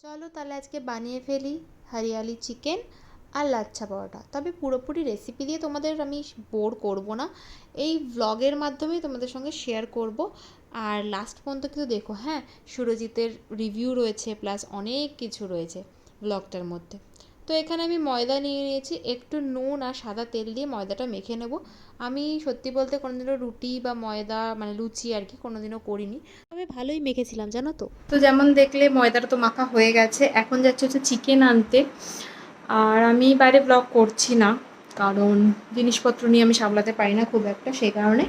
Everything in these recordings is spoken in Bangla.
চলো তাহলে আজকে বানিয়ে ফেলি হরিয়ালি চিকেন আর লাচ্ছা পরোটা। তবে পুরোপুরি রেসিপি দিয়ে তোমাদের আমি বোর করব না, এই ভ্লগের মাধ্যমেই তোমাদের সঙ্গে শেয়ার করব। আর লাস্ট পর্যন্ত কিন্তু দেখো, হ্যাঁ, সুরজিতের রিভিউ রয়েছে, প্লাস অনেক কিছু রয়েছে ভ্লগটার মধ্যে। তো এখানে আমি ময়দা নিয়ে নিয়েছি, একটু নুন আর সাদা তেল দিয়ে ময়দাটা মেখে নেব। আমি সত্যি বলতে কোনোদিনও রুটি বা ময়দা মানে লুচি আর কি কোনোদিনও করিনি, তবে ভালোই মেখেছিলাম জানো তো। তো যেমন দেখলে ময়দাটা তো মাখা হয়ে গেছে, এখন যাচ্ছে হচ্ছে চিকেন আনতে। আর আমি বাইরে ব্লগ করছি না, কারণ জিনিসপত্র নিয়ে আমি সামলাতে পারি না খুব একটা, সেই কারণে।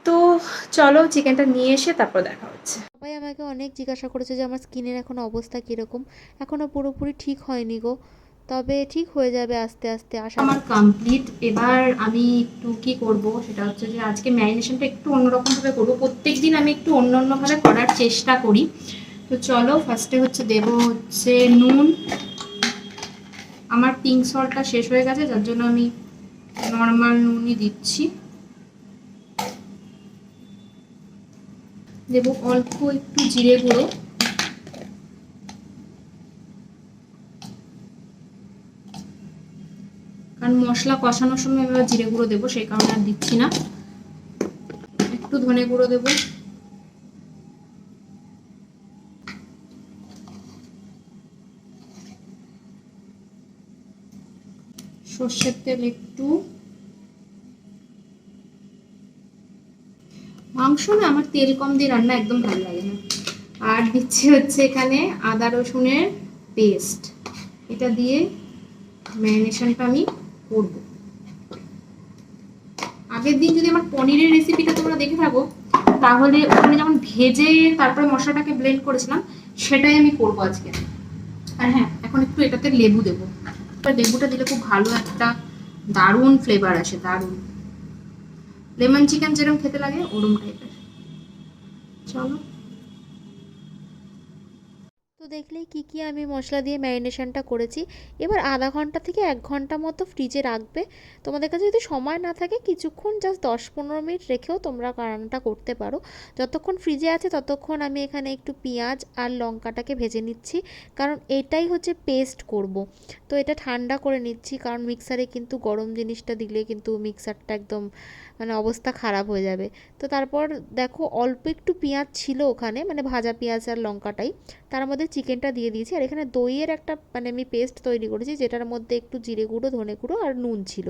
তো চলো চিকেনটা নিয়ে এসে তারপর দেখা হচ্ছে। সবাই আমাকে অনেক জিজ্ঞাসা করেছে যে আমার স্কিনের এখন অবস্থা কীরকম। এখনও পুরোপুরি ঠিক হয়নি গো, তবে ঠিক হয়ে যাবে আস্তে আস্তে। আশা আমার কমপ্লিট। এবার আমি একটু কি করব সেটা হচ্ছে যে আজকে ম্যারিনেশনটা একটু অন্যরকমভাবে করবো। প্রত্যেক দিন আমি একটু অন্য অন্যভাবে করার চেষ্টা করি। তো চলো ফার্স্টে হচ্ছে দেবো হচ্ছে নুন। আমার পিঙ্ক সল্টটা শেষ হয়ে গেছে, যার জন্য আমি নর্মাল নুনই দিচ্ছি। দেবো অল্প একটু জিরে গুঁড়ো, কারণ মশলা কষানোর সময় এবার জিরে গুঁড়ো দেবো, সেই কারণে আর দিচ্ছি না। একটু ধনে গুঁড়ো দেবো, সর্ষের তেল একটু। মাংস না আমার তেল কম দিয়ে রান্না একদম ভালো লাগে না। আর দিচ্ছি হচ্ছে এখানে আদা রসুনের পেস্ট। এটা দিয়ে ম্যারিনেশনটা আমি করব। আগের দিন যদি আমার পনিরের রেসিপিটা তোমরা দেখে থাকো, তাহলে ওখানে যেমন ভেজে তারপরে মশলাটাকে ব্লেন্ড করেছিলাম, সেটাই আমি করবো আজকে। আর হ্যাঁ, এখন একটু এটাতে লেবু দেবো। লেবুটা দিলে খুব ভালো একটা দারুণ ফ্লেভার আসে, দারুণ। লেমন চিকেন যেরকম খেতে লাগে ওরকম টাইপের। চলো, তো দেখলেই কি কি আমি মশলা দিয়ে ম্যারিনেশনটা করেছি। এবার আধা ঘন্টা থেকে 1 ঘন্টা মতো ফ্রিজে রাখবে। তোমাদের কাছে যদি সময় না থাকে কিছুক্ষণ জাস্ট 10-15 মিনিট রেখেও তোমরা রান্নাটা করতে পারো। যতক্ষণ ফ্রিজে আছে ততক্ষণ আমি এখানে একটু পেঁয়াজ আর লঙ্কাটাকে ভেজে নিচ্ছি, কারণ এটাই হচ্ছে পেস্ট করব। তো এটা ঠান্ডা করে নিচ্ছি, কারণ মিক্সারে কিন্তু গরম জিনিসটা দিলে কিন্তু মিক্সারটা একদম মানে অবস্থা খারাপ হয়ে যাবে। তো তারপর দেখো অল্প একটু পেঁয়াজ ছিল ওখানে, মানে ভাজা পেঁয়াজ আর লঙ্কাটাই, তার মধ্যে চিকেনটা দিয়ে দিয়েছি। আর এখানে দইয়ের একটা মানে আমি পেস্ট তৈরি করেছি, যেটার মধ্যে একটু জিরে গুঁড়ো, ধনে গুঁড়ো আর নুন ছিল।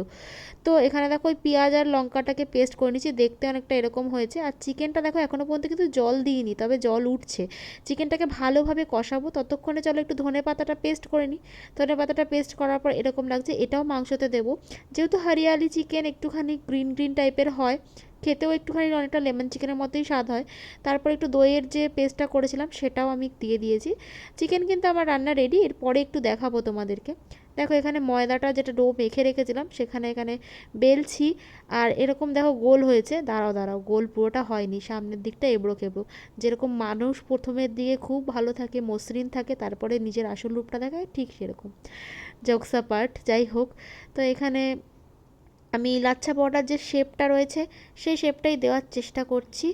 তো এখানে দেখো ওই পেঁয়াজ আর লঙ্কাটাকে পেস্ট করে নিচ্ছি, দেখতে অনেকটা এরকম হয়েছে। আর চিকেনটা দেখো এখনও পর্যন্ত কিন্তু জল দিইনি, তবে জল উঠছে। চিকেনটাকে ভালোভাবে কষাবো, ততক্ষণে চলো একটু ধনে পাতাটা পেস্ট করে নিই। ধনে পাতাটা পেস্ট করার পর এরকম লাগছে, এটাও মাংসতে দেবো। যেহেতু হরিয়ালি চিকেন একটুখানি গ্রিন গ্রিন টাইপের হয়, খেতেও একটুখানি অনেকটা লেমন চিকেনের মতোই স্বাদ হয়। তারপর একটু দইয়ের যে পেস্টটা করেছিলাম সেটাও আমি দিয়ে দিয়েছি। চিকেন কিন্তু আমার রান্না রেডি, এরপরে একটু দেখাবো তোমাদেরকে। দেখো এখানে ময়দাটা যেটা ডো মেখে রেখেছিলাম সেখানে এখানে বেলছি। আর এরকম দেখো গোল হয়েছে। দাঁড়াও দাঁড়াও, গোল পুরোটা হয়নি, সামনের দিকটা এবড়ো খেবড়ো। যেরকম মানুষ প্রথমের দিকে খুব ভালো থাকে, মসৃণ থাকে, তারপরে নিজের আসল রূপটা দেখায়, ঠিক সেরকম। জোকস অ্যাপার্ট, যাই হোক। তো এখানে আমি লাচ্ছা পরোটার যে শেপটা রয়েছে সেই শেপটাই দেওয়ার চেষ্টা করছি।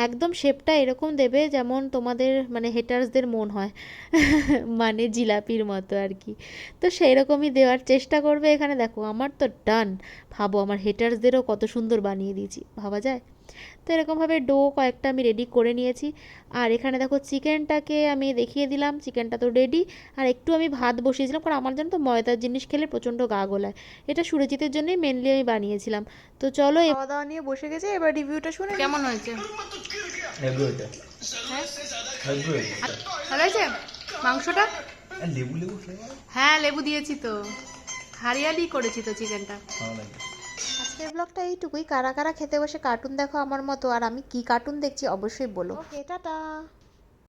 একদম শেপটা এরকম দেবে যেমন তোমাদের মানে হেটার্সদের মন হয় মানে জিলাপির মতো আর কি। তো সেই রকমই দেওয়ার চেষ্টা করবে। এখানে দেখো আমার তো ডান। ভাবো আমার হেটার্সদেরও কত সুন্দর বানিয়ে দিয়েছি, ভাবা যায়? তো এরকমভাবে ডো কয়েকটা আমি রেডি করে নিয়েছি। আর এখানে দেখো চিকেনটাকে আমি দেখিয়ে দিলাম, চিকেনটা তো রেডি। আর একটু আমি ভাত বসিয়েছিলাম, কারণ আমার জন্য তো ময়দার জিনিস খেলে প্রচণ্ড গা গোলায়। এটা সুরজিতের জন্যই মেনলি আমি বানিয়েছিলাম। তো চলো, খাওয়া দাওয়া নিয়ে বসে গেছে, এবার রিভিউটা শুনে কেমন হয়েছে। হ্যাঁ ভালো হয়েছে মাংসটা। হ্যাঁ লেবু দিয়েছি তো, হারিয়ালি করেছি তো চিকেনটা। আজকের ব্লগটা এইটুকুই। কারা কারা খেতে বসে কার্টুন দেখো আমার মতো, আর আমি কি কার্টুন দেখছি অবশ্যই বলো। ওকে, টাটা।